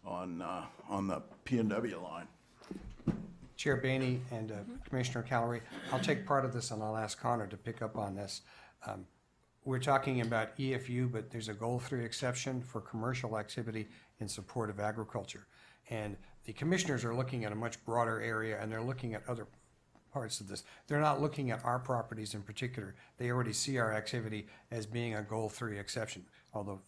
on the P&W line. Chair Boehne and Commissioner Callery, I'll take part of this and I'll ask Connor to pick up on this. We're talking about EFU, but there's a Goal 3 exception for commercial activity in support of agriculture. And the commissioners are looking at a much broader area, and they're looking at other parts of this. They're not looking at our properties in particular. They already see our activity as being a Goal 3 exception, although,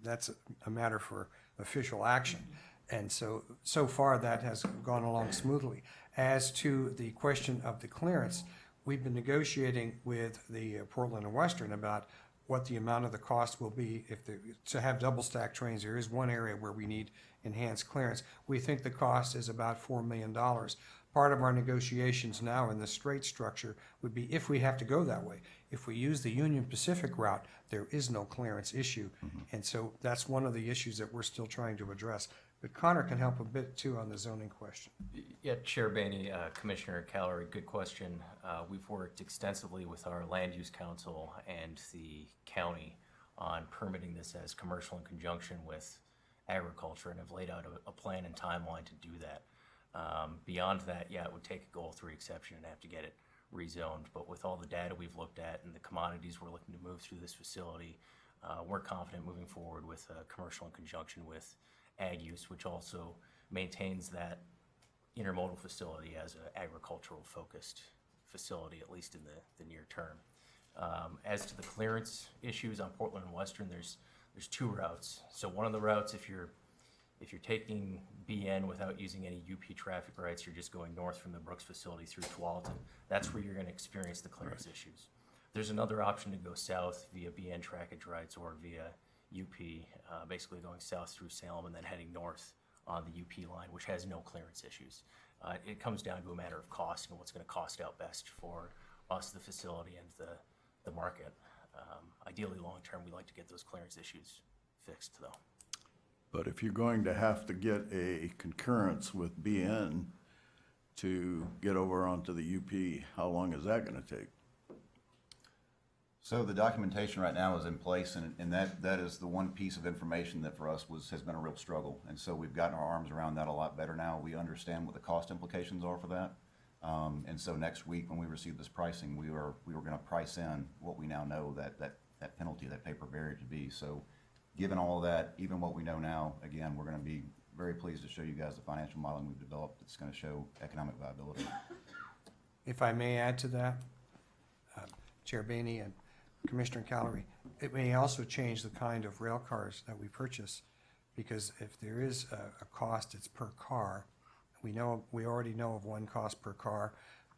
that's a matter for official action. And so far that has gone along smoothly. As to the question of the clearance, we've been negotiating with the Portland and Western about what the amount of the cost will be to have double stack trains. There is one area where we need enhanced clearance. We think the cost is about $4 million. Part of our negotiations now in the straight structure would be if we have to go that way. If we use the Union Pacific route, there is no clearance issue. And so that's one of the issues that we're still trying to address. But Connor can help a bit too on the zoning question. Yeah, Chair Boehne, Commissioner Callery, good question. We've worked extensively with our Land Use Council and the county on permitting this as commercial in conjunction with agriculture, and have laid out a plan and timeline to do that. Beyond that, yeah, it would take a Goal 3 exception and have to get it rezoned. But with all the data we've looked at and the commodities we're looking to move through this facility, we're confident moving forward with commercial in conjunction with ag use, which also maintains that intermodal facility as an agricultural focused facility, at least in the near term. As to the clearance issues on Portland and Western, there's two routes. So one of the routes, if you're taking BN without using any UP traffic rights, you're just going north from the Brooks facility through Tualatin. That's where you're going to experience the clearance issues. There's another option to go south via BN trackage rights or via UP, basically going south through Salem and then heading north on the UP line, which has no clearance issues. It comes down to a matter of cost and what's going to cost out best for us, the facility, and the market. Ideally, long term, we like to get those clearance issues fixed, though. But if you're going to have to get a concurrence with BN to get over onto the UP, how long is that going to take? So the documentation right now is in place, and that is the one piece of information that for us has been a real struggle. And so we've gotten our arms around that a lot better now. We understand what the cost implications are for that. And so next week when we receive this pricing, we were going to price in what we now know that penalty, that paper barrier to be. So given all of that, even what we know now, again, we're going to be very pleased to show you guys the financial modeling we've developed that's going to show economic viability. If I may add to that, Chair Boehne and Commissioner Callery, it may also change the kind of rail cars that we purchase, because if there is a cost, it's per car. We already know of one cost per car,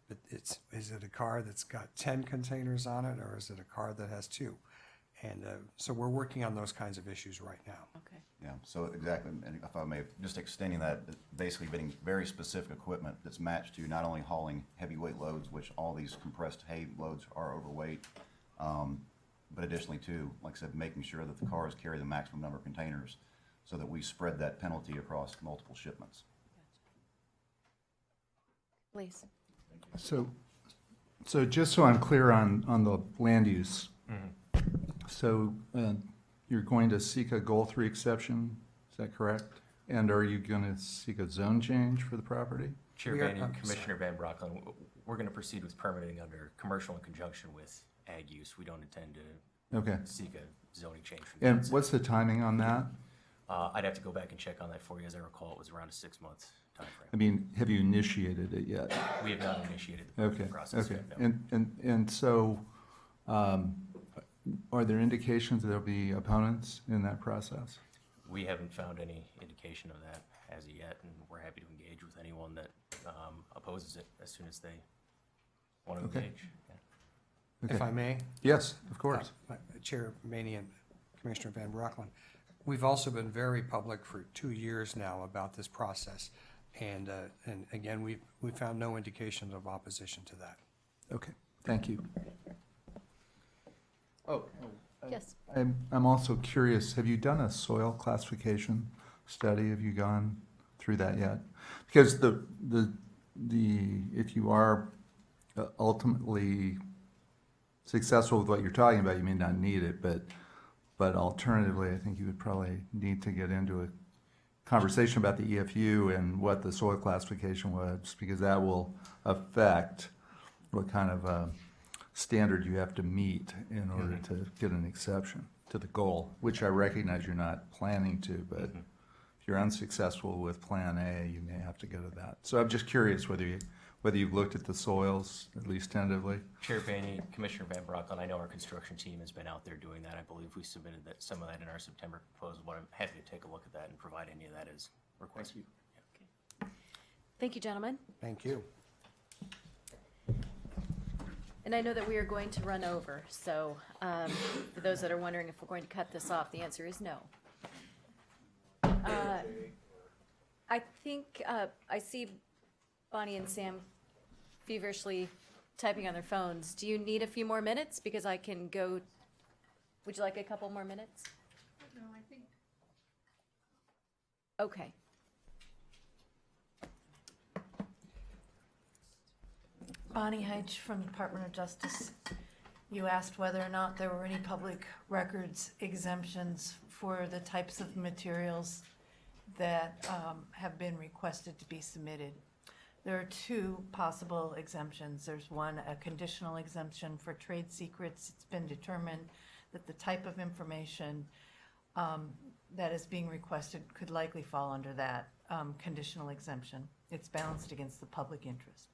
but is it a car that's got 10 containers on it, or is it a car that has 2? And so we're working on those kinds of issues right now. Okay. Yeah, so exactly, and if I may, just extending that, basically getting very specific equipment that's matched to not only hauling heavyweight loads, which all these compressed hay loads are overweight, but additionally too, like I said, making sure that the cars carry the maximum number of containers so that we spread that penalty across multiple shipments. Please. So just so I'm clear on the land use, so you're going to seek a Goal 3 exception, is that correct? And are you going to seek a zone change for the property? Chair Boehne and Commissioner Van Brocklin, we're going to proceed with permitting under commercial in conjunction with ag use. We don't intend to seek a zoning change. And what's the timing on that? I'd have to go back and check on that for you. As I recall, it was around a 6-month time frame. I mean, have you initiated it yet? We have not initiated the permitting process yet, no. And so, are there indications that there'll be opponents in that process? We haven't found any indication of that as of yet, and we're happy to engage with anyone that opposes it as soon as they want to engage. Yeah. If I may? Yes, of course. Chair Boehne and Commissioner Van Brocklin, we've also been very public for 2 years now about this process. And again, we found no indications of opposition to that. Okay, thank you. Yes. I'm also curious, have you done a soil classification study? Have you gone through that yet? Because if you are ultimately successful with what you're talking about, you may not need it, but alternatively, I think you would probably need to get into conversation about the EFU and what the soil classification was, because that will affect what kind of standard you have to meet in order to get an exception to the goal, which I recognize you're not planning to, but if you're unsuccessful with Plan A, you may have to go to that. So I'm just curious whether you've looked at the soils, at least tentatively. Chair Bainey, Commissioner Van Broecklyn, I know our construction team has been out there doing that. I believe we submitted some of that in our September proposal, but I'm happy to take a look at that and provide any of that as requested. Thank you, gentlemen. Thank you. And I know that we are going to run over, so for those that are wondering if we're going to cut this off, the answer is no. I think I see Bonnie and Sam feverishly typing on their phones. Do you need a few more minutes? Because I can go, would you like a couple more minutes? No, I think. Okay. Bonnie Heitch from the Department of Justice. You asked whether or not there were any public records exemptions for the types of materials that have been requested to be submitted. There are two possible exemptions. There's one, a conditional exemption for trade secrets. It's been determined that the type of information that is being requested could likely fall under that conditional exemption. It's balanced against the public interest.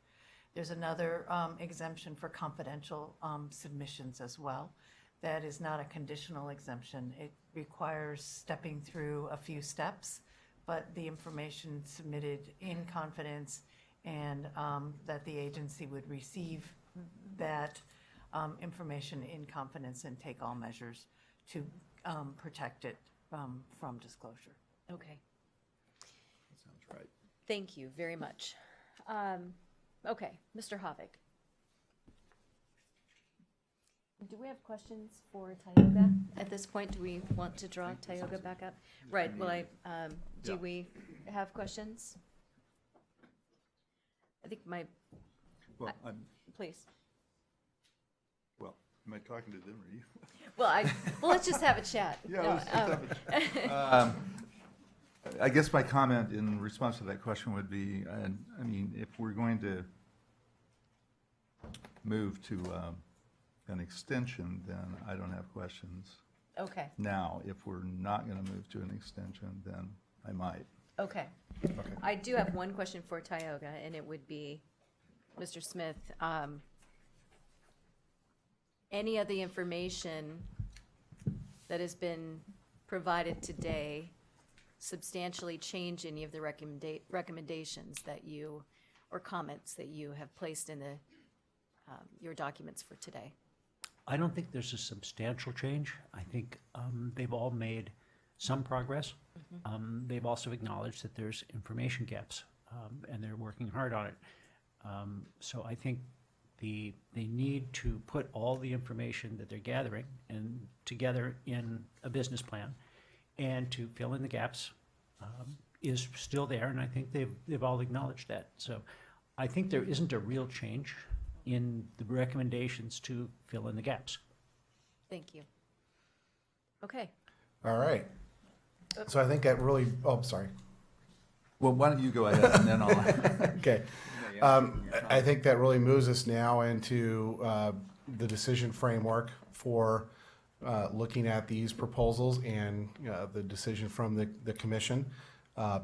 There's another exemption for confidential submissions as well. That is not a conditional exemption. It requires stepping through a few steps, but the information submitted in confidence and that the agency would receive that information in confidence and take all measures to protect it from disclosure. Okay. That sounds right. Thank you very much. Okay, Mr. Havik. Do we have questions for Tioga at this point? Do we want to draw Tioga back up? Right, well, do we have questions? I think Well, please. well, am I talking to them or you? Well, let's just have a chat. No, I guess my comment in response to that question would be, I mean, if we're going to move to an extension, then I don't have questions. Okay, Now, if we're not going to move to an extension, then I might. okay. I do have one question for Tioga, and it would be, Mr. Smith, any of the information that has been provided today substantially change any of the recommendations that you, or comments that you have placed in the, your documents for today? I don't think there's a substantial change. I think they've all made some progress. They've also acknowledged that there's information gaps, and they're working hard on it. So I think they need to put all the information that they're gathering and together in a business plan, and to fill in the gaps is still there, and I think they've all acknowledged that. So I think there isn't a real change in the recommendations to fill in the gaps. Thank you. Okay, All right. So I think that really, oh, sorry. Well, why don't you go ahead and then I'll. Okay. I think that really moves us now into the decision framework for looking at these proposals and the decision from the commission.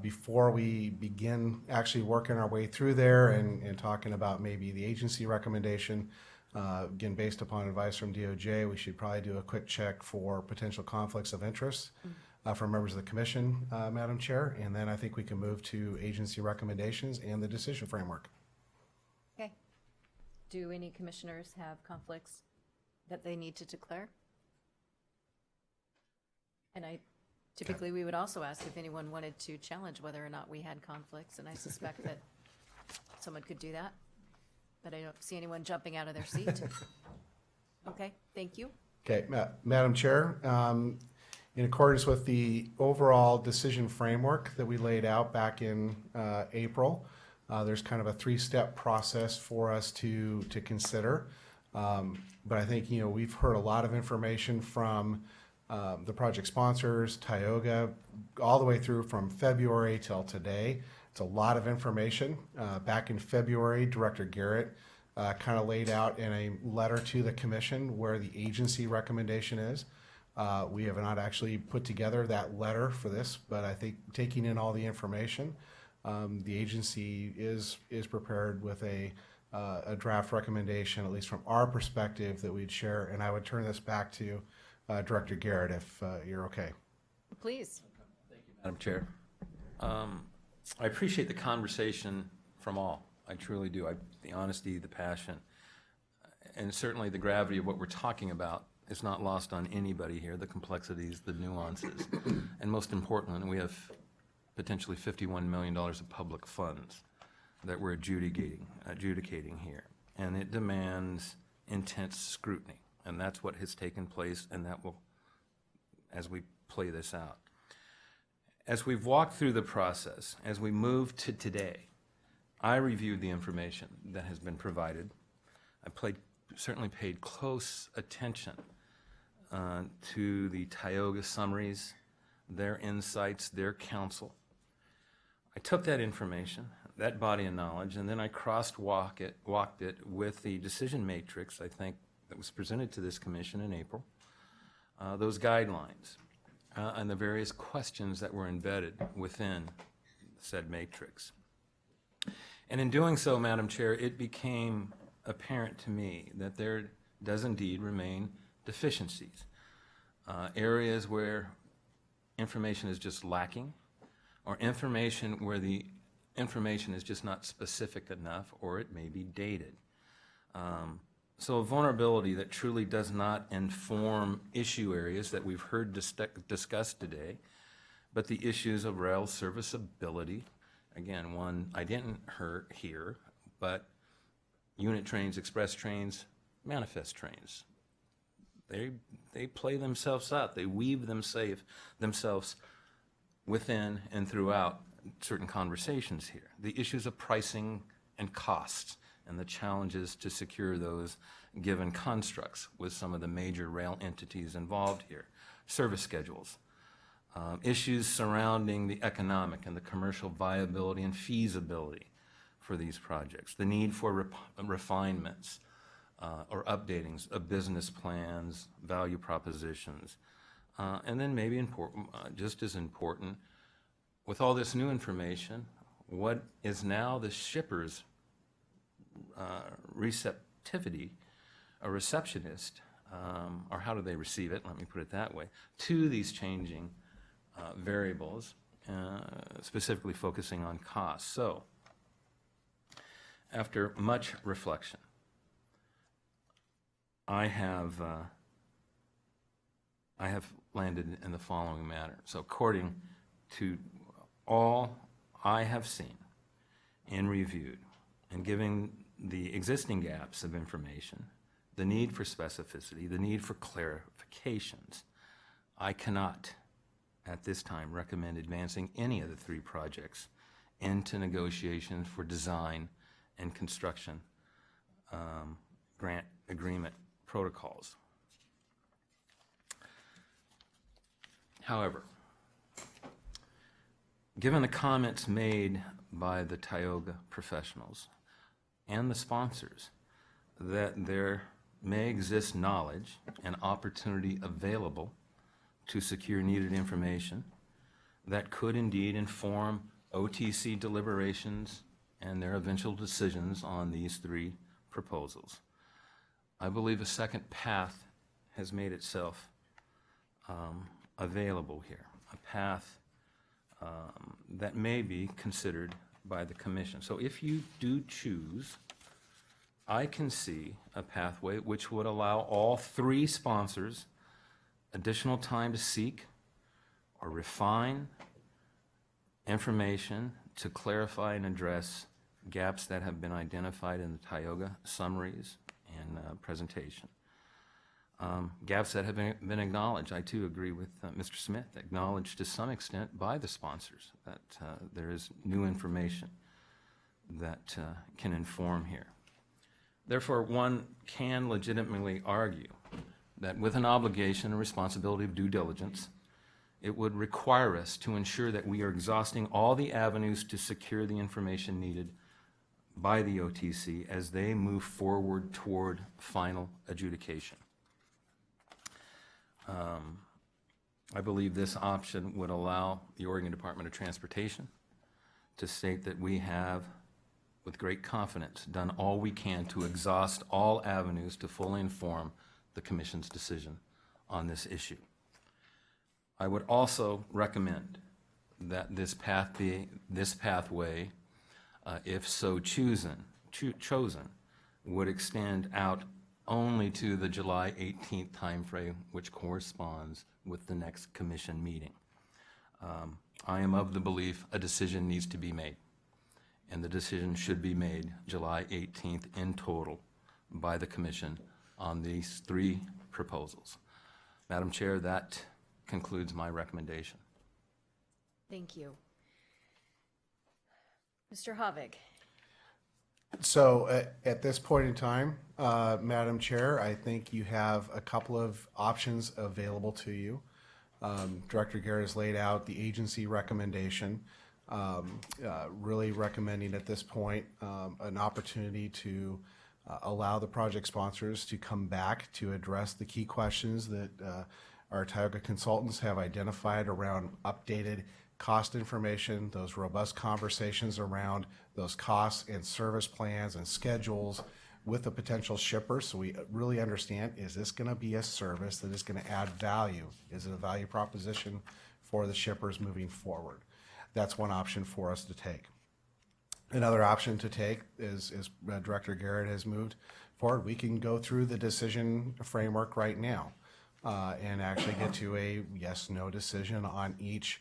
Before we begin actually working our way through there and talking about maybe the agency recommendation, again, based upon advice from DOJ, we should probably do a quick check for potential conflicts of interest from members of the commission, Madam Chair, and then I think we can move to agency recommendations and the decision framework. okay. Do any commissioners have conflicts that they need to declare? And typically, we would also ask if anyone wanted to challenge whether or not we had conflicts, and I suspect that someone could do that, but I don't see anyone jumping out of their seat. Okay, thank you. Okay, Madam Chair, in accordance with the overall decision framework that we laid out back in April, there's kind of a three-step process for us to consider. But I think, we've heard a lot of information from the project sponsors, Tioga, all the way through from February till today. It's a lot of information. Back in February, Director Garrett kind of laid out in a letter to the commission where the agency recommendation is. We have not actually put together that letter for this, but I think taking in all the information, the agency is prepared with a draft recommendation, at least from our perspective, that we'd share. And I would turn this back to Director Garrett if you're okay. Please. Madam Chair. I appreciate the conversation from all. I truly do. The honesty, the passion, and certainly the gravity of what we're talking about is not lost on anybody here, the complexities, the nuances. And most importantly, we have potentially $51 million of public funds that we're adjudicating here. And it demands intense scrutiny. And that's what has taken place, and that will, as we play this out. As we've walked through the process, as we move to today, I reviewed the information that has been provided. I certainly paid close attention to the Tioga summaries, their insights, their counsel. I took that information, that body of knowledge, and then I walked it with the decision matrix, I think, that was presented to this commission in April, those guidelines, and the various questions that were embedded within said matrix. And in doing so, Madam Chair, it became apparent to me that there does indeed remain deficiencies, areas where information is just lacking, or information where the information is just not specific enough, or it may be dated. So a vulnerability that truly does not inform issue areas that we've heard discussed today, but the issues of rail serviceability. Again, one I didn't hear, but unit trains, express trains, manifest trains. They play themselves out. They weave themselves within and throughout certain conversations here. The issues of pricing and costs and the challenges to secure those given constructs with some of the major rail entities involved here. Service schedules. Issues surrounding the economic and the commercial viability and feasibility for these projects. The need for refinements or updatings of business plans, value propositions. And then maybe just as important, with all this new information, what is now the shipper's receptivity, a receptionist, or how do they receive it, let me put it that way, to these changing variables, specifically focusing on cost. So, after much reflection, I have landed in the following manner. So, according to all I have seen and reviewed, and given the existing gaps of information, the need for specificity, the need for clarifications, I cannot, at this time, recommend advancing any of the three projects into negotiations for design and construction grant agreement protocols. However, given the comments made by the Tioga professionals and the sponsors that there may exist knowledge and opportunity available to secure needed information that could indeed inform OTC deliberations and their eventual decisions on these three proposals, I believe a second path has made itself available here, a path that may be considered by the commission. So if you do choose, I can see a pathway which would allow all three sponsors additional time to seek or refine information to clarify and address gaps that have been identified in the Tioga summaries and presentation. Gaps that have been acknowledged. I too agree with Mr. Smith, acknowledged to some extent by the sponsors that there is new information that can inform here. Therefore, one can legitimately argue that with an obligation and responsibility of due diligence, it would require us to ensure that we are exhausting all the avenues to secure the information needed by the OTC as they move forward toward final adjudication. I believe this option would allow the Oregon Department of Transportation to state that we have, with great confidence, done all we can to exhaust all avenues to fully inform the Commission's decision on this issue. I would also recommend that this pathway, if so chosen, would extend out only to the July 18th timeframe, which corresponds with the next commission meeting. I am of the belief a decision needs to be made, and the decision should be made July 18th in total by the commission on these 3 proposals. Madam Chair, that concludes my recommendation. Thank you. Mr. Havik. So at this point in time, Madam Chair, I think you have a couple of options available to you. Director Garrett has laid out the agency recommendation, really recommending at this point an opportunity to allow the project sponsors to come back to address the key questions that our Tioga consultants have identified around updated cost information, those robust conversations around those costs and service plans and schedules with the potential shipper, so we really understand, is this going to be a service that is going to add value? Is it a value proposition for the shippers moving forward? That's one option for us to take. Another option to take is Director Garrett has moved forward, we can go through the decision framework right now and actually get to a yes/no decision on each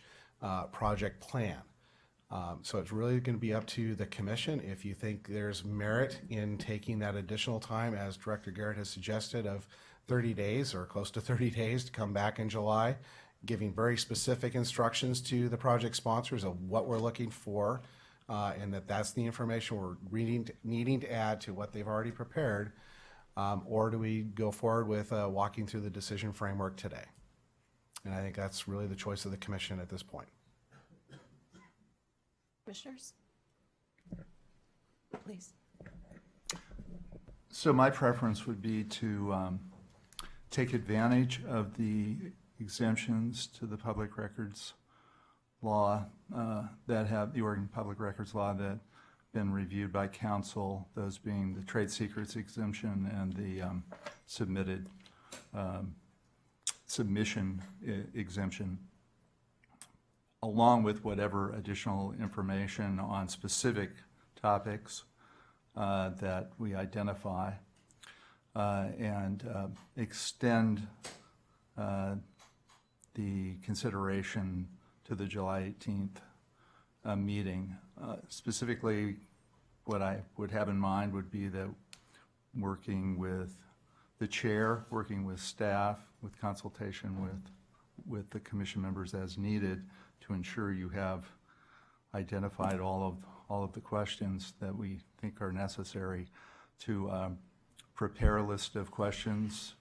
project plan. So it's really going to be up to the commission. If you think there's merit in taking that additional time, as Director Garrett has suggested, of 30 days or close to 30 days to come back in July, giving very specific instructions to the project sponsors of what we're looking for, and that's the information we're needing to add to what they've already prepared, or do we go forward with walking through the decision framework today? And I think that's really the choice of the commission at this point. Commissioners? Please. So my preference would be to take advantage of the exemptions to the public records law that have, the Oregon Public Records Law, that have been reviewed by council, those being the trade secrets exemption and the submission exemption, along with whatever additional information on specific topics that we identify, and extend the consideration to the July 18th meeting. Specifically, what I would have in mind would be that working with the chair, working with staff, with consultation with the commission members as needed, to ensure you have identified all of the questions that we think are necessary, to prepare a list of questions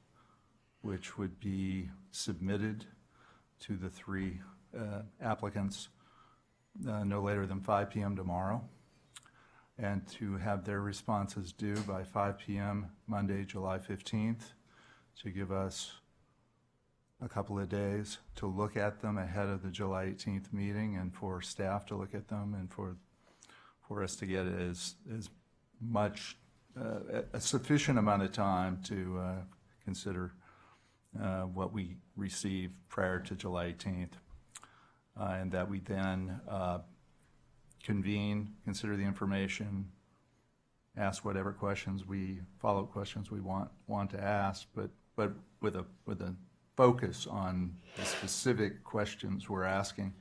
which would be submitted to the 3 applicants no later than 5 p.m. tomorrow, and to have their responses due by 5 p.m. Monday, July 15th, to give us a couple of days to look at them ahead of the July 18th meeting, and for staff to look at them, and for us to get as much, a sufficient amount of time to consider what we receive prior to July 18th. And that we then convene, consider the information, ask whatever questions follow-up questions we want to ask, but with a focus on the specific questions we're asking,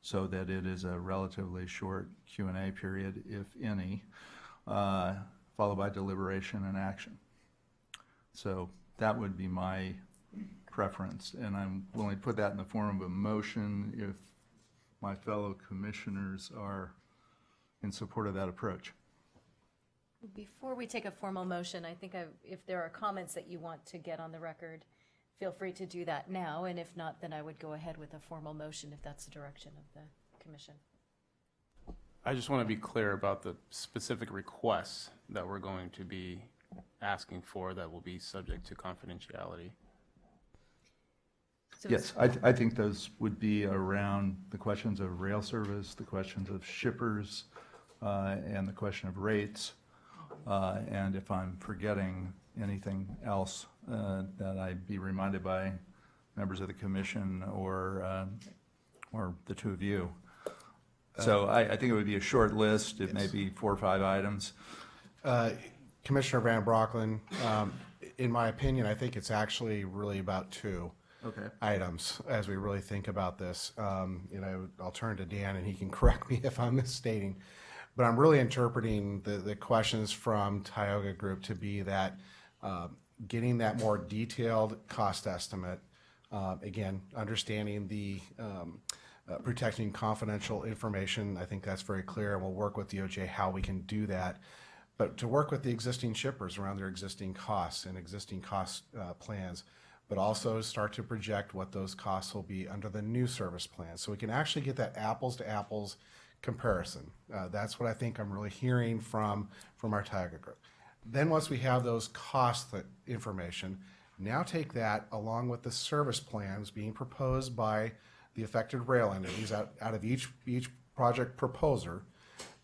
so that it is a relatively short Q&A period, if any, followed by deliberation and action. So that would be my preference, and I'm willing to put that in the form of a motion if my fellow commissioners are in support of that approach. Before we take a formal motion, I think if there are comments that you want to get on the record, feel free to do that now, and if not, then I would go ahead with a formal motion if that's the direction of the commission. I just want to be clear about the specific requests that we're going to be asking for that will be subject to confidentiality. So Yes, I think those would be around the questions of rail service, the questions of shippers, and the question of rates. And if I'm forgetting anything else, that I be reminded by members of the commission or the two of you. So I think it would be a short list. It may be 4 or 5 items. Commissioner Van Brocklen, in my opinion, I think it's actually really about 2 items as we really think about this. I'll turn to Dan and he can correct me if I'm misstating, but I'm really interpreting the questions from Tioga Group to be that getting that more detailed cost estimate, again, understanding the protecting confidential information. I think that's very clear, and we'll work with DOJ how we can do that. But to work with the existing shippers around their existing costs and existing cost plans, but also start to project what those costs will be under the new service plan. So we can actually get that apples to apples comparison. That's what I think I'm really hearing from our Tioga Group. Then once we have those cost information, now take that along with the service plans being proposed by the affected rail entities out of each project proposer,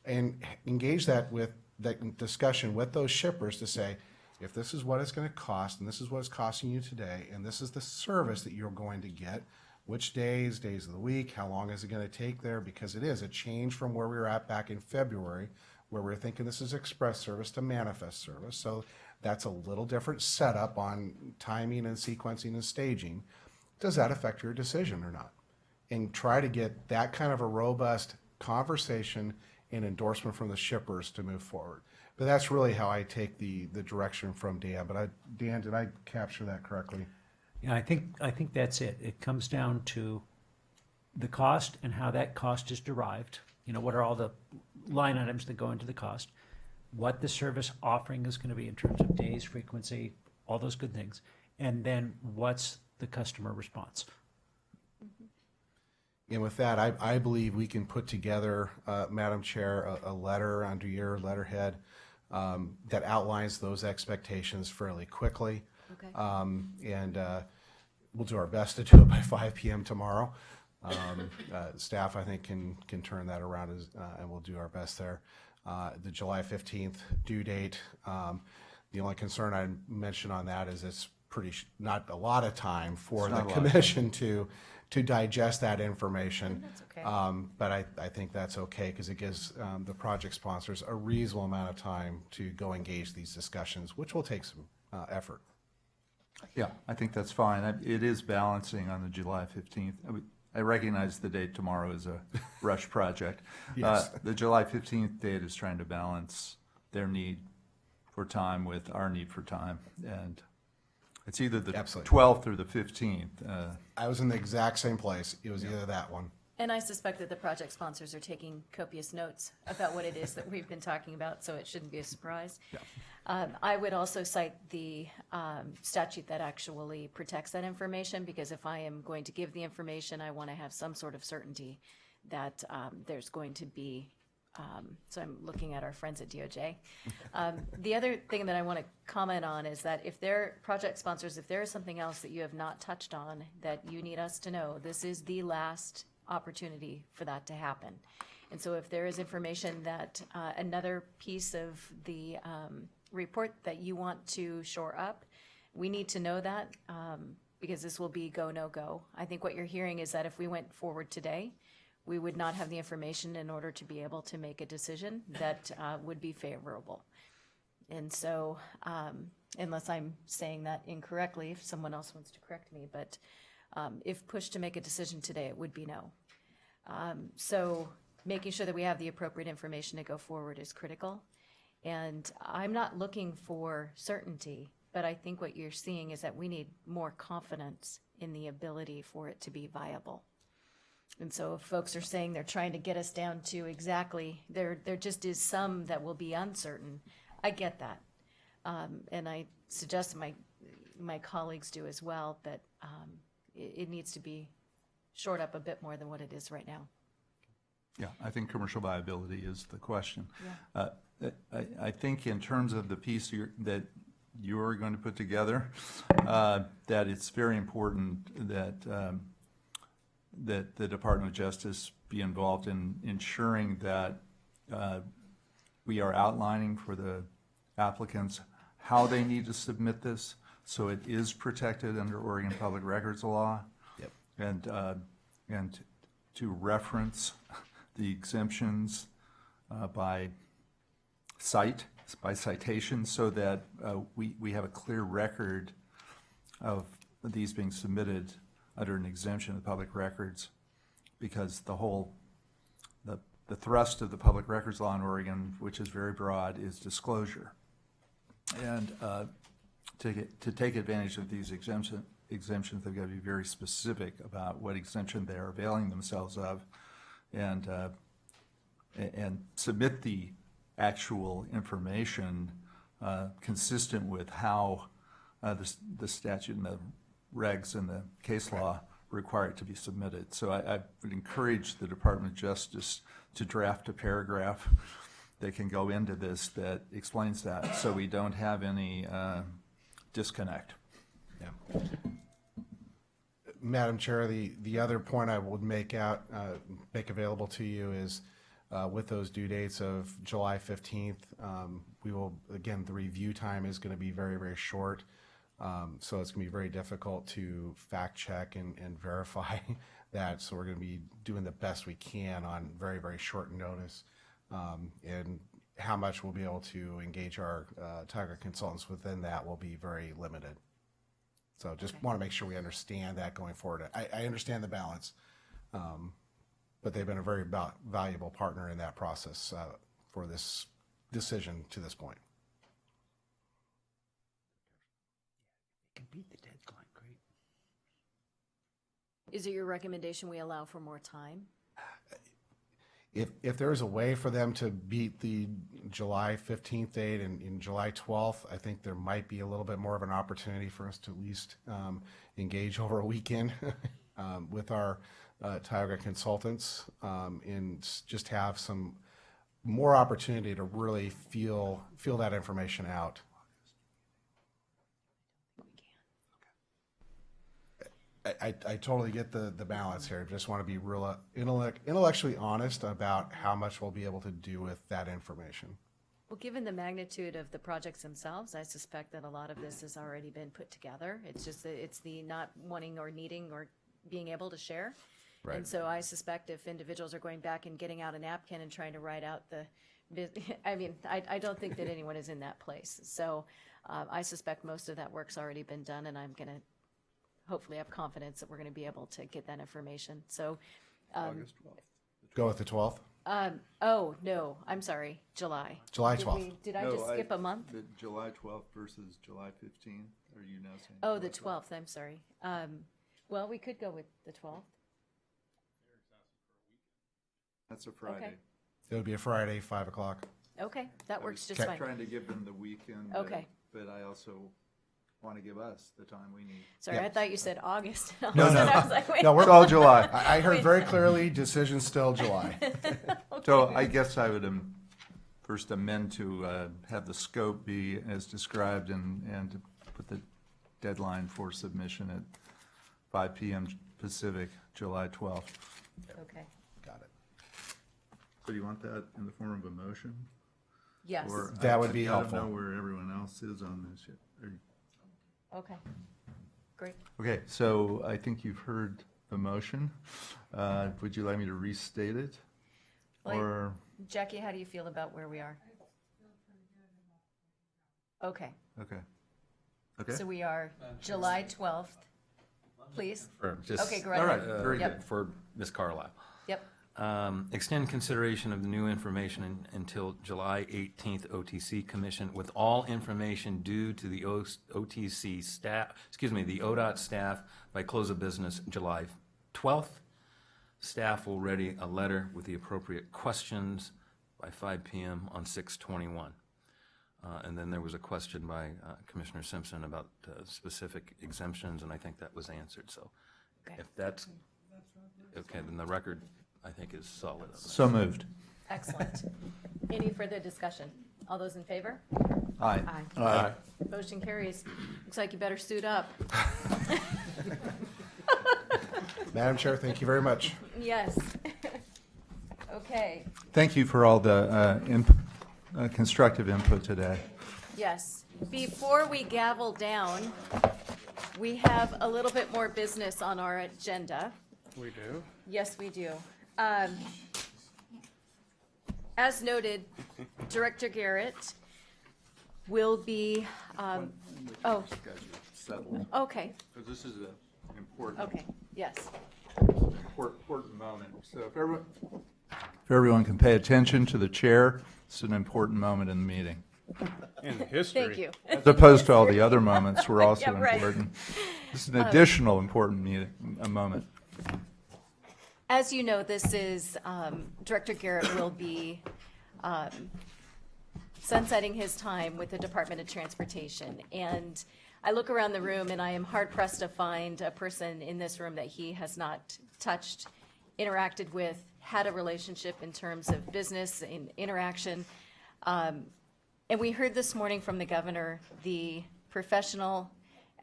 and engage that with that discussion with those shippers to say, if this is what it's going to cost, and this is what it's costing you today, and this is the service that you're going to get, which days of the week, how long is it going to take there? Because it is a change from where we were at back in February, where we were thinking this is express service to manifest service. So that's a little different setup on timing and sequencing and staging. Does that affect your decision or not? And try to get that kind of a robust conversation and endorsement from the shippers to move forward. But that's really how I take the direction from Dan. But Dan, did I capture that correctly? Yeah, I think that's it. It comes down to the cost and how that cost is derived. What are all the line items that go into the cost? What the service offering is going to be in terms of days, frequency, all those good things. And then what's the customer response? And with that, I believe we can put together, Madam Chair, a letter under your letterhead that outlines those expectations fairly quickly. Okay. And we'll do our best to do it by 5 p.m. tomorrow. Staff, I think, can turn that around, and we'll do our best there. The July 15th due date, the only concern I mentioned on that is it's not a lot of time for the commission to digest that information. That's okay. But I think that's okay because it gives the project sponsors a reasonable amount of time to go engage these discussions, which will take some effort. Yeah, I think that's fine. It is balancing on the July 15th. I recognize the date tomorrow is a rush project. Yes. The July 15th date is trying to balance their need for time with our need for time. And it's either the Absolutely. 12th or the 15th. I was in the exact same place. It was either that one. And I suspect that the project sponsors are taking copious notes about what it is that we've been talking about, so it shouldn't be a surprise. I would also cite the statute that actually protects that information, because if I am going to give the information, I want to have some sort of certainty that there's going to be, so I'm looking at our friends at DOJ. The other thing that I want to comment on is that if project sponsors, if there is something else that you have not touched on that you need us to know, this is the last opportunity for that to happen. And so if there is information that another piece of the report that you want to shore up, we need to know that because this will be go, no go. I think what you're hearing is that if we went forward today, we would not have the information in order to be able to make a decision that would be favorable. And so, unless I'm saying that incorrectly, if someone else wants to correct me, but if pushed to make a decision today, it would be no. So making sure that we have the appropriate information to go forward is critical. And I'm not looking for certainty, but I think what you're seeing is that we need more confidence in the ability for it to be viable. And so if folks are saying they're trying to get us down to exactly, there just is some that will be uncertain, I get that. And I suggest my colleagues do as well, that it needs to be shored up a bit more than what it is right now. Yeah, I think commercial viability is the question. Yeah. I think in terms of the piece that you're going to put together, that it's very important that that the Department of Justice be involved in ensuring that we are outlining for the applicants how they need to submit this, so it is protected under Oregon Public Records Law. Yep. And to reference the exemptions by citation, so that we have a clear record of these being submitted under an exemption of public records, because the thrust of the public records law in Oregon, which is very broad, is disclosure. And to take advantage of these exemptions, they've got to be very specific about what exemption they're availing themselves of, and submit the actual information consistent with how the statute and the regs and the case law require it to be submitted. So I would encourage the Department of Justice to draft a paragraph that can go into this that explains that, so we don't have any disconnect. Yeah. Madam Chair, the other point I would make available to you is with those due dates of July 15th, we will, again, the review time is going to be very, very short. So it's going to be very difficult to fact check and verify that. So we're going to be doing the best we can on very, very short notice. And how much we'll be able to engage our Tiger consultants within that will be very limited. So just want to make sure we understand that going forward. I understand the balance, but they've been a very valuable partner in that process for this decision to this point. Can beat the deadline, great. Is it your recommendation we allow for more time? If there is a way for them to beat the July 15th date and in July 12th, I think there might be a little bit more of an opportunity for us to at least engage over a weekend with our Tioga consultants and just have some more opportunity to really feel that information out. I totally get the balance here. I just want to be real intellectually honest about how much we'll be able to do with that information. Well, given the magnitude of the projects themselves, I suspect that a lot of this has already been put together. It's just that it's the not wanting or needing or being able to share. Right. And so I suspect if individuals are going back and getting out a napkin and trying to write out I mean, I don't think that anyone is in that place. So I suspect most of that work's already been done, and I'm going to hopefully have confidence that we're going to be able to get that information. So, August 12th. Go with the 12th? oh, no, I'm sorry, July. July Did 12th. Did I just skip a month? The July 12th versus July 15th, are you now saying? Oh, the 12th, I'm sorry. Well, we could go with the 12th. That's a Friday. Okay. It would be a Friday, 5 o'clock. Okay, that works just Okay. fine. Trying to give them the weekend. Okay. But I also want to give us the time we need. Sorry, I thought you said August. No. I was like, wait. No, It's all July. I heard very clearly, decision still July. So I guess I would first amend to have the scope be as described and to put the deadline for submission at 5 p.m. Pacific, July 12th. Okay, Got it. So do you want that in the form of a motion? yes, Or That would be I helpful. don't know where everyone else is on this yet. okay, great. Okay, so I think you've heard the motion. Would you like me to restate it? Well, Or, Jackie, how do you feel about where we are? Okay, okay. Okay? so we are July 12th, please. Or just- Okay, go right All right, ahead. very Yep. good. For Ms. Carlisle. Yep, Extend consideration of the new information until July 18th OTC Commission with all information due to the OTC staff, the ODOT staff by close of business July 12th. Staff will ready a letter with the appropriate questions by 5 p.m. on 6/21. And then there was a question by Commissioner Simpson about specific exemptions, and I think that was answered. So Okay. if that's, okay, then the record, I think, is solid on that. So moved. Excellent. Any further discussion? All those in favor? Aye. Aye. Motion carries. Looks like you better suit up. Madam Chair, thank you very much. Yes. Okay, Thank you for all the constructive input today. yes. Before we gavel down, we have a little bit more business on our agenda. We do? Yes, we do. As noted, Director Garrett will be, oh, okay, Because this is an important, okay, yes. important moment. So if everyone can pay attention to the chair, it's an important moment in the meeting. In history. Thank you. As opposed to all the other moments were also Yeah, right. important. This is an additional important moment. As you know, this is, Director Garrett will be sunsetting his time with the Department of Transportation. And I look around the room and I am hard pressed to find a person in this room that he has not touched, interacted with, had a relationship in terms of business and interaction. And we heard this morning from the governor the professional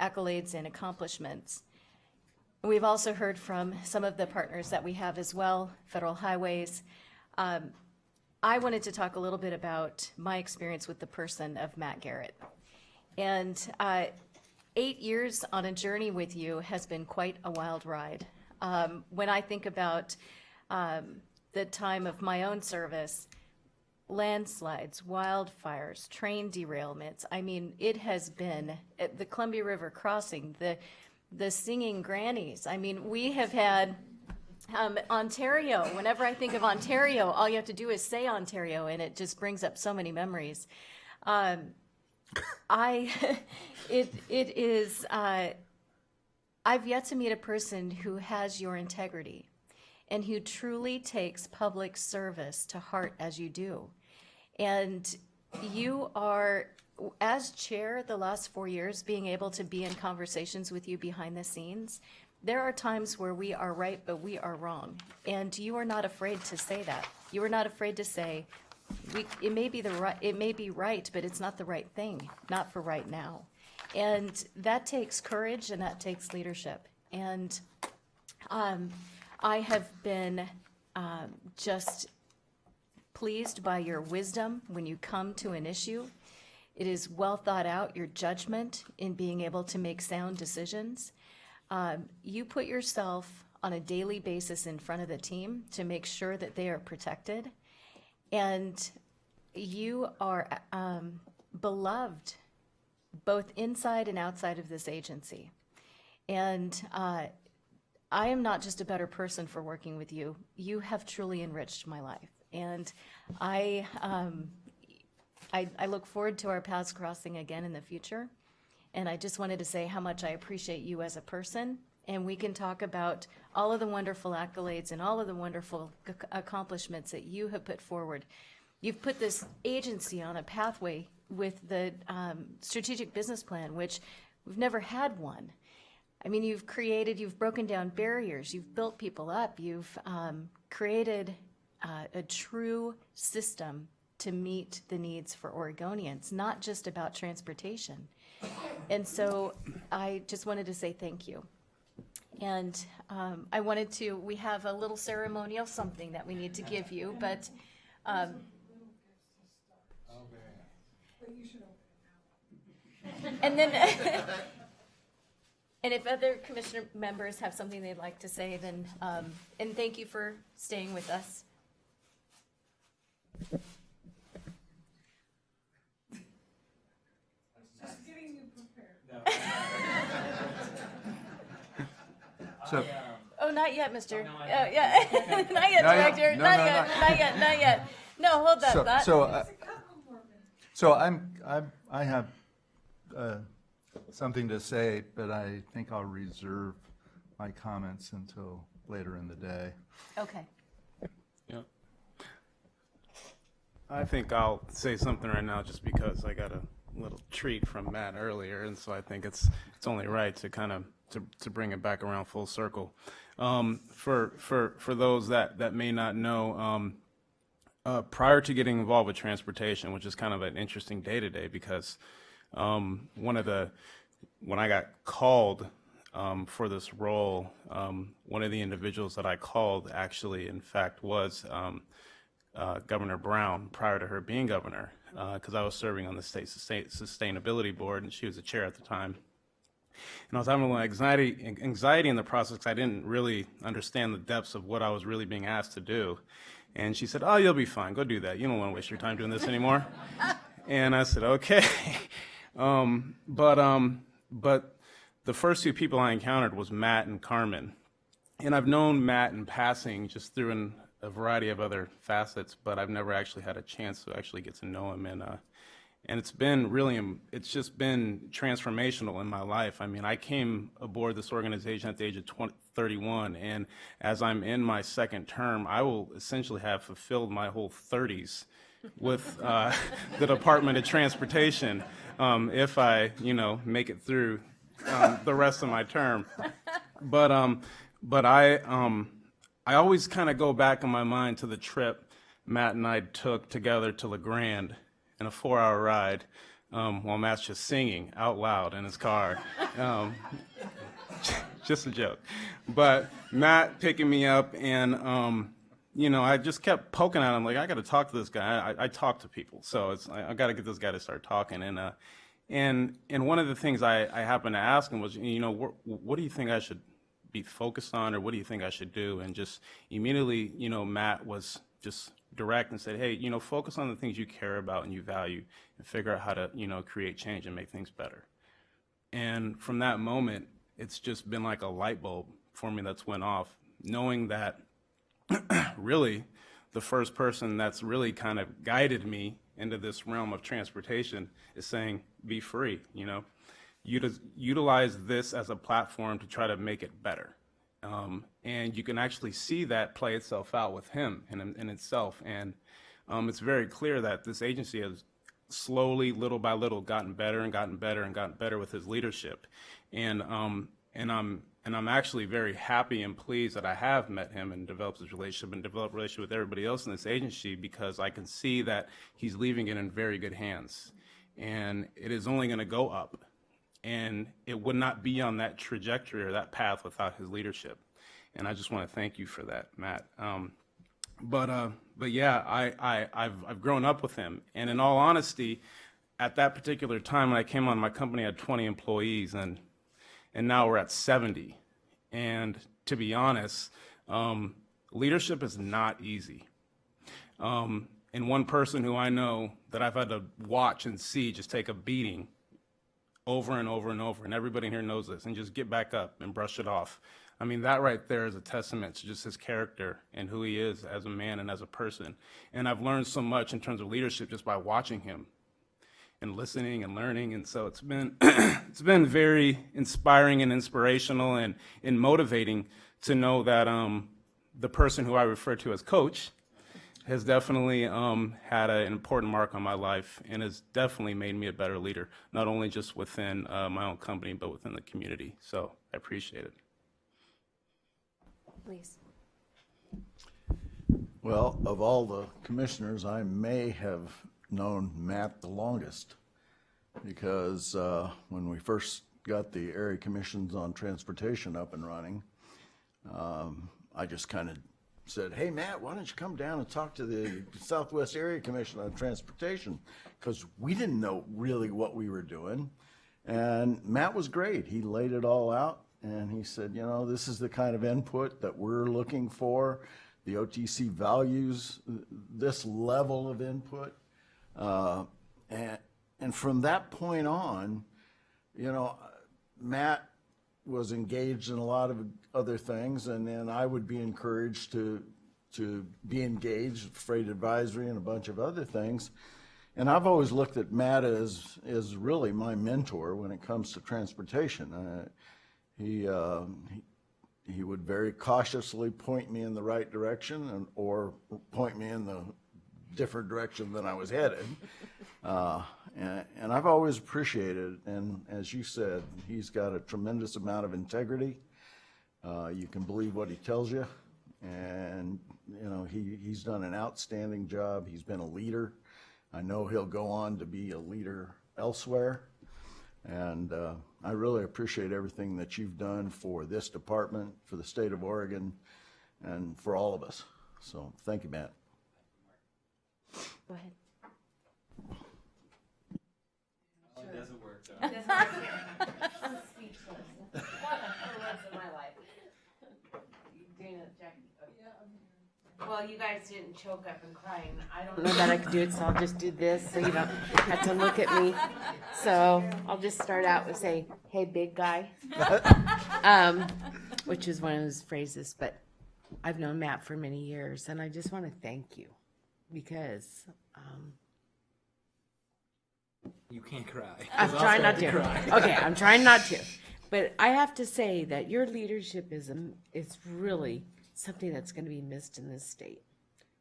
accolades and accomplishments. We've also heard from some of the partners that we have as well, Federal Highways. I wanted to talk a little bit about my experience with the person of Matt Garrett. And 8 years on a journey with you has been quite a wild ride. When I think about the time of my own service, landslides, wildfires, train derailments, I mean, it has been at the Columbia River crossing, the singing grannies. I mean, we have had Ontario. Whenever I think of Ontario, all you have to do is say Ontario, and it just brings up so many memories. I've yet to meet a person who has your integrity and who truly takes public service to heart as you do. And you are, as chair the last 4 years, being able to be in conversations with you behind the scenes, there are times where we are right, but we are wrong. And you are not afraid to say that. You are not afraid to say, it may be right, but it's not the right thing, not for right now. And that takes courage and that takes leadership. And I have been just pleased by your wisdom when you come to an issue. It is well thought out, your judgment in being able to make sound decisions. You put yourself on a daily basis in front of the team to make sure that they are protected. And you are beloved both inside and outside of this agency. And I am not just a better person for working with you. You have truly enriched my life. And I look forward to our paths crossing again in the future. And I just wanted to say how much I appreciate you as a person. And we can talk about all of the wonderful accolades and all of the wonderful accomplishments that you have put forward. You've put this agency on a pathway with the strategic business plan, which we've never had one. I mean, you've broken down barriers, you've built people up, you've created a true system to meet the needs for Oregonians, not just about transportation. And so I just wanted to say thank you. And we have a little ceremonial something that we need to give you, but and then, and if other commissioner members have something they'd like to say, then, and thank you for staying with us. Just getting you prepared. So, Oh, not yet, Mr. Oh, yeah, not yet, Director, No, not no, yet, no. not yet, not yet. No, hold that thought. So I have something to say, but I think I'll reserve my comments until later in the day. Okay. Yeah. I think I'll say something right now just because I got a little treat from Matt earlier, and so I think it's only right to kind of to bring it back around full circle. For those that may not know, prior to getting involved with transportation, which is kind of an interesting day-to-day because when I got called for this role, one of the individuals that I called actually, in fact, was Governor Brown prior to her being governor, because I was serving on the state sustainability board, and she was the chair at the time. And I was having a little anxiety in the process because I didn't really understand the depths of what I was really being asked to do. And she said, "Oh, you'll be fine. Go do that. You don't want to waste your time doing this anymore." And I said, "Okay." But the first two people I encountered was Matt and Carmen. And I've known Matt in passing just through a variety of other facets, but I've never actually had a chance to actually get to know him. And it's just been transformational in my life. I mean, I came aboard this organization at the age of 31, and as I'm in my second term, I will essentially have fulfilled my whole 30s with the Department of Transportation if I, make it through the rest of my term. But I always kind of go back in my mind to the trip Matt and I took together to La Grande in a 4-hour ride while Matt's just singing out loud in his car. Just a joke. But Matt picking me up, and I just kept poking at him like, I got to talk to this guy. I talk to people, so I got to get this guy to start talking. And one of the things I happened to ask him was, what do you think I should be focused on, or what do you think I should do? And just immediately, Matt was just direct and said, hey, focus on the things you care about and you value, and figure out how to, create change and make things better. And from that moment, it's just been like a light bulb for me that's went off, knowing that really the first person that's really kind of guided me into this realm of transportation is saying, be free, utilize this as a platform to try to make it better. And you can actually see that play itself out with him in itself. And it's very clear that this agency has slowly, little by little, gotten better and gotten better and gotten better with his leadership. And I'm actually very happy and pleased that I have met him and developed this relationship and developed a relationship with everybody else in this agency, because I can see that he's leaving it in very good hands. And it is only going to go up. And it would not be on that trajectory or that path without his leadership. And I just want to thank you for that, Matt. But yeah, I've grown up with him. And in all honesty, at that particular time when I came on, my company had 20 employees, and now we're at 70. And to be honest, leadership is not easy. And one person who I know that I've had to watch and see just take a beating over and over and over, and everybody here knows this, and just get back up and brush it off. I mean, that right there is a testament to just his character and who he is as a man and as a person. And I've learned so much in terms of leadership just by watching him and listening and learning. And so it's been it's been very inspiring and inspirational and motivating to know that the person who I refer to as Coach has definitely had an important mark on my life, and has definitely made me a better leader, not only just within my own company, but within the community. So I appreciate it. Please. Well, of all the commissioners, I may have known Matt the longest, because when we first got the area commissions on transportation up and running, I just kind of said, hey, Matt, why don't you come down and talk to the Southwest Area Commission on Transportation? Because we didn't know really what we were doing. And Matt was great. He laid it all out, and he said, this is the kind of input that we're looking for. The OTC values this level of input. And from that point on, Matt was engaged in a lot of other things, and then I would be encouraged to be engaged, freight advisory and a bunch of other things. And I've always looked at Matt as really my mentor when it comes to transportation. He would very cautiously point me in the right direction or point me in the different direction than I was headed. And I've always appreciated, and as you said, he's got a tremendous amount of integrity. You can believe what he tells you, and, you know, he's done an outstanding job. He's been a leader. I know he'll go on to be a leader elsewhere. And I really appreciate everything that you've done for this department, for the state of Oregon, and for all of us. So thank you, Matt. Go ahead. It doesn't work, though. I'm speechless. For once in my life. You doing it, Jackie? Well, you guys didn't choke up and crying. I don't know that I could do it, so I'll just do this so you don't have to look at me. So I'll just start out with say, "Hey, big guy," which is one of his phrases. But I've known Matt for many years, and I just want to thank you because You can't cry. I'm trying not to. Okay, I'm trying not to. But I have to say that your leadership is really something that's going to be missed in this state.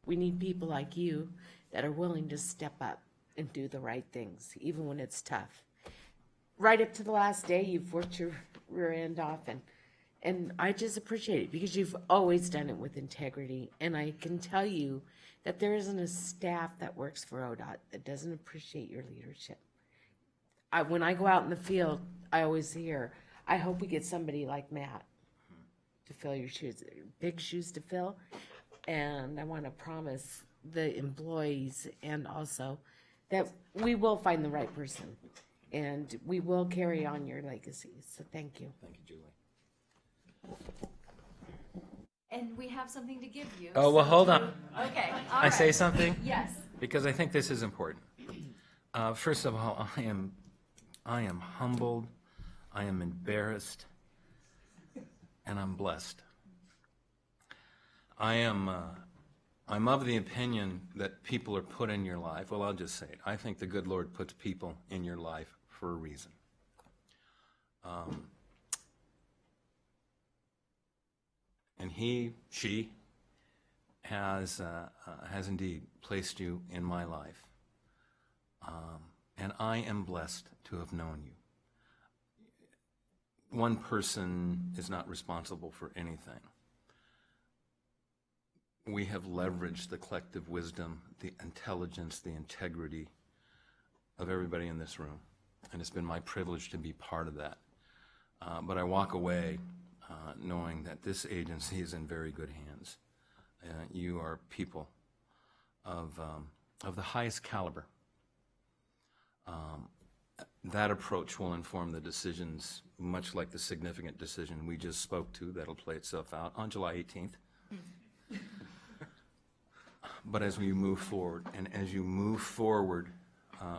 We need people like you that are willing to step up and do the right things, even when it's tough. Right up to the last day, you've worked your rear end off, and I just appreciate it because you've always done it with integrity. And I can tell you that there isn't a staff that works for ODOT that doesn't appreciate your leadership. When I go out in the field, I always hear, I hope we get somebody like Matt to fill your shoes, big shoes to fill. And I want to promise the employees and also that we will find the right person and we will carry on your legacy. So thank you. Thank you, Julie. And we have something to give you. Oh, well, so hold do- on. Okay, all I right. say something? Yes. Because I think this is important. First of all, I am humbled, I am embarrassed, and I'm blessed. I'm of the opinion that people are put in your life. Well, I'll just say it. I think the good Lord puts people in your life for a reason. And she has indeed placed you in my life. And I am blessed to have known you. One person is not responsible for anything. We have leveraged the collective wisdom, the intelligence, the integrity of everybody in this room. And it's been my privilege to be part of that. But I walk away knowing that this agency is in very good hands. You are people of the highest caliber. That approach will inform the decisions, much like the significant decision we just spoke to that'll play itself out on July 18th. But as we move forward, and as you move forward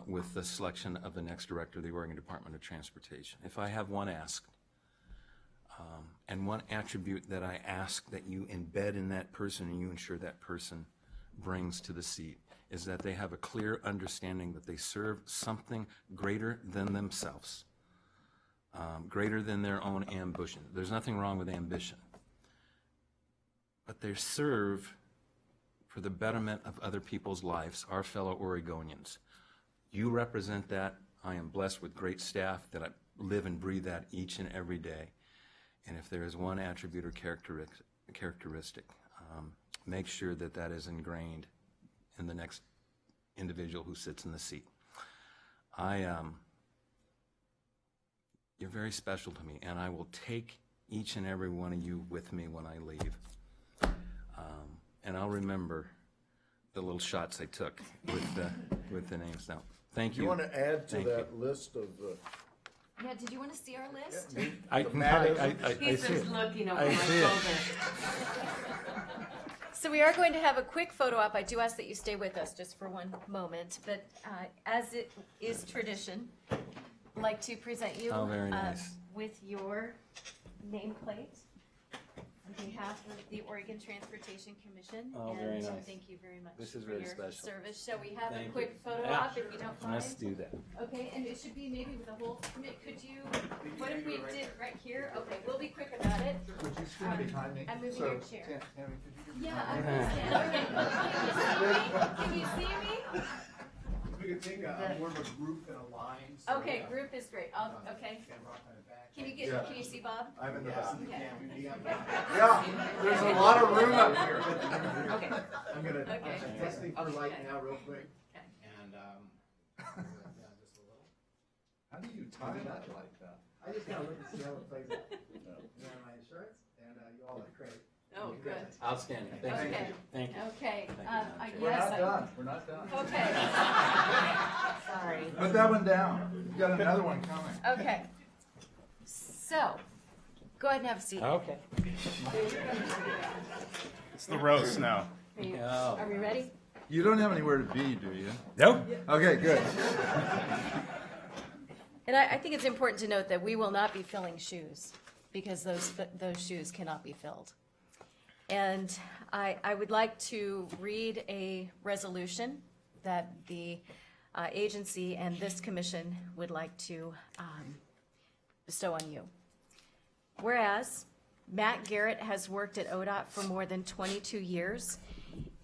with the selection of the next director of the Oregon Department of Transportation, if I have one ask, and one attribute that I ask that you embed in that person and you ensure that person brings to the seat, is that they have a clear understanding that they serve something greater than themselves, greater than their own ambition. There's nothing wrong with ambition, but they serve for the betterment of other people's lives, our fellow Oregonians. You represent that. I am blessed with great staff that I live and breathe that each and every day. And if there is one attribute or characteristic, make sure that that is ingrained in the next individual who sits in the seat. You're very special to me, and I will take each and every one of you with me when I leave. And I'll remember the little shots I took with the names. Now, thank you. You want to add to Thank that you. list of, Yeah, did you want to see our list? I He's see just it. looking over I my see it. shoulder. So we are going to have a quick photo op. I do ask that you stay with us just for one moment, but as it is tradition, I'd like to present you Oh, very nice. with your nameplate. behalf of the Oregon Transportation Commission. Oh, very and nice. Thank you very much This is for very your special. service. Shall we have Thank a you. quick photo Yeah. op if you don't mind? Let's do that. Okay, and it should be maybe with a whole, could you, what if we did right here? Okay, we'll be quick about it. Would you stand behind me? I'm moving So, your chair. Tammy, could you give me Yeah, I'm okay. Can you see me? We could take more of a group than a line. Okay, group is great. Okay. Can you Yeah. can you see Bob? I'm in the back. Okay. Yeah, there's a lot of room up here. Okay. I'm gonna, Okay. I'm testing for light Okay. now real quick. Okay. And, down just a little. How do you time that like that? I just gotta look and see how it plays out. You have my insurance, and you all have credit. Oh, good. Outstanding. Thank you. Okay. Thank you. Okay. Thank you, Madam I Chair. We're guess not done, we're not done. Okay. Sorry. Put that one down. We've got another one coming. Okay. So, go ahead and have a seat. Okay. It's the roast now. Are we ready? You don't have anywhere to be, do you? Nope. Okay, good. And I think it's important to note that we will not be filling shoes because those shoes cannot be filled. And I would like to read a resolution that the agency and this commission would like to bestow on you. Whereas Matt Garrett has worked at ODOT for more than 22 years,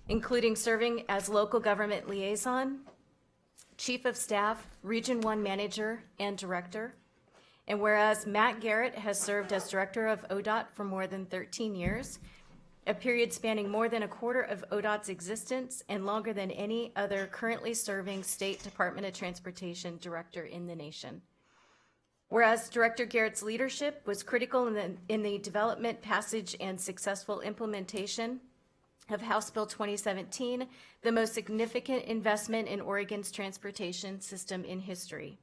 including serving as local government liaison, chief of staff, Region 1 manager, and director. And whereas Matt Garrett has served as director of ODOT for more than 13 years, a period spanning more than a quarter of ODOT's existence and longer than any other currently serving State Department of Transportation director in the nation. Whereas Director Garrett's leadership was critical in the development, passage, and successful implementation of House Bill 2017, the most significant investment in Oregon's transportation system in history.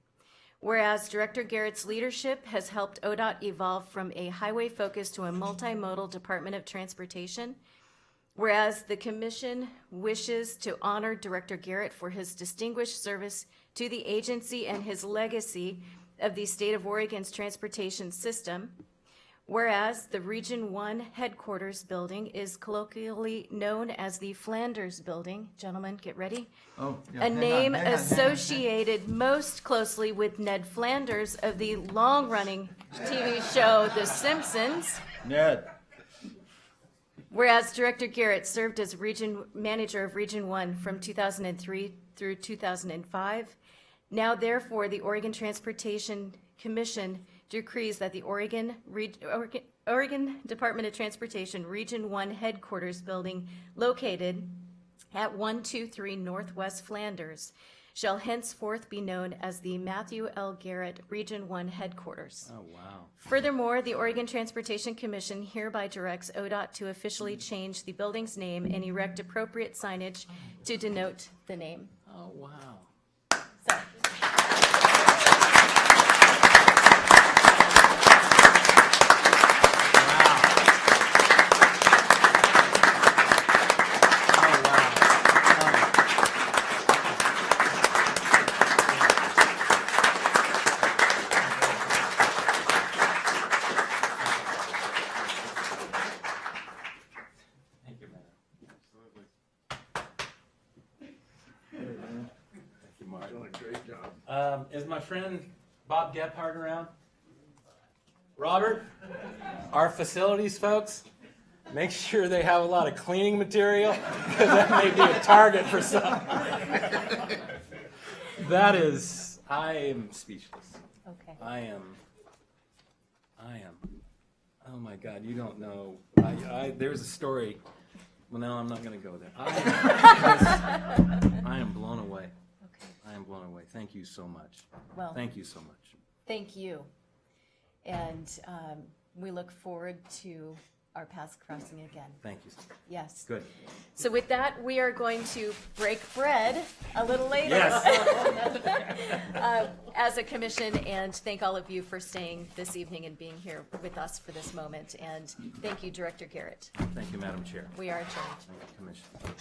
Whereas Director Garrett's leadership has helped ODOT evolve from a highway focus to a multimodal Department of Transportation. Whereas the Commission wishes to honor Director Garrett for his distinguished service to the agency and his legacy of the state of Oregon's transportation system. Whereas the Region 1 headquarters building is colloquially known as the Flanders Building. Gentlemen, get ready. Oh, yeah, A hang on, name hang on. associated most closely with Ned Flanders of the long-running TV show The Simpsons. Ned. Whereas Director Garrett served as region manager of Region 1 from 2003 through 2005. Now therefore, the Oregon Transportation Commission decrees that the Oregon Department of Transportation Region 1 headquarters building located at 123 Northwest Flanders shall henceforth be known as the Matthew L. Garrett Region 1 headquarters. Oh, wow. Furthermore, the Oregon Transportation Commission hereby directs ODOT to officially change the building's name and erect appropriate signage to denote the name. Oh, wow. So, Thank you, Matt. Thank you, Mark. Doing a great job. Is my friend Bob Gephardt around? Robert, our facilities folks, make sure they have a lot of cleaning material, because that may be a target for some. That is, I am speechless. okay. I am, oh my God, you don't know. There's a story, well, no, I'm not gonna go there. I am blown away. Okay. I am blown away. Thank you so much. Well, Thank you so much. thank you. And we look forward to our paths crossing again. Thank you. Yes. Good. So with that, we are going to break bread a little later. Yes. As a commission, and thank all of you for staying this evening and being here with us for this moment. And thank you, Director Garrett. Thank you, Madam Chair. We are adjourned. Thank you, Commissioner.